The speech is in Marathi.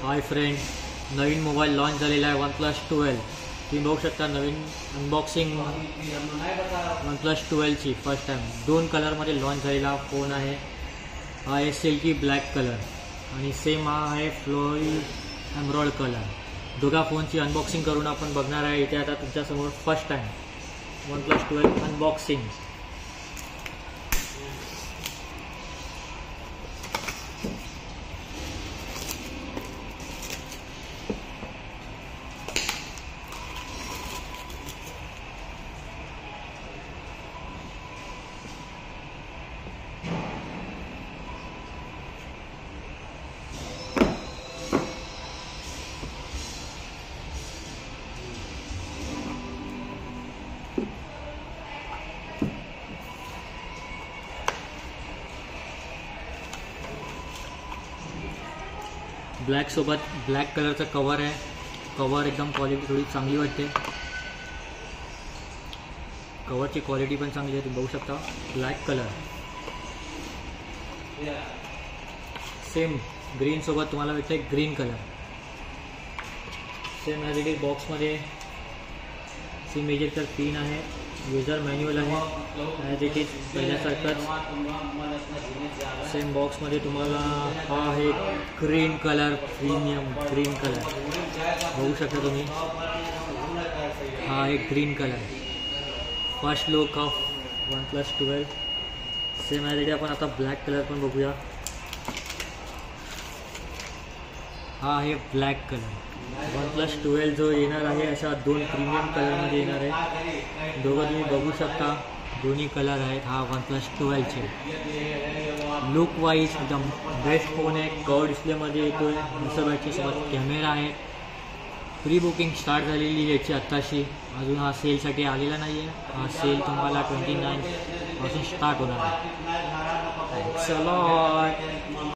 हाय फ्रेंड, नवीन मोबाईल लॉन्च झालेला आहे OnePlus 12. तुम्ही बघू शकता नवीन अनबॉक्सिंग OnePlus 12ची फर्स्ट टाइम 2 कलरमध्ये लॉन्च झालेला फोन आहे. हा आहे सिल्की ब्लॅक कलर आणि सेम हा आहे फ्लोरल एमरॉल्ड कलर. दोघा फोनची अनबॉक्सिंग करून आपण बघणार आहे इथे आता तुमच्यासमोर first time OnePlus 12 unboxing. Black सोबत ब्लॅक कलरचा कवर आहे. कवर एकदम क्वालिटी थोडी चांगली वाटते. कवरची क्वालिटी पण चांगली आहे, तुम्ही बघू शकता. ब्लॅक कलर सेम ग्रीन सोबत तुम्हाला भेटते green colour. Same as it is बॉक्समध्ये सिम मेजरचा पिन आहे, युजर मॅन्युअल आहे ॲज इट इज पहिल्यासारखंच. सेम बॉक्समध्ये तुम्हाला हा आहे green colour, premium green colour बघू शकता तुम्ही. हा आहे green colour. First look of OnePlus 12. Same as it is आपण आता ब्लॅक कलर पण बघूया. हा आहे ब्लॅक कलर. OnePlus 12 जो येणार आहे अशा 2 प्रीमियम कलरमध्ये येणार आहे. दोघं तुम्ही बघू शकता, दोन्ही कलर आहेत. हा OnePlus 12चे लुक वाईज एकदम बेस्ट फोन आहे. कर्व डिस्प्लेमध्ये येतो आहे. बॅटरी सोबत कॅमेरा आहे. प्री बुकिंग स्टार्ट झालेली आहे याची आत्ताशी. अजून हा सेलसाठी आलेला नाही आहे. हा सेल तुम्हाला 29 पासून स्टार्ट होणार आहे. चला.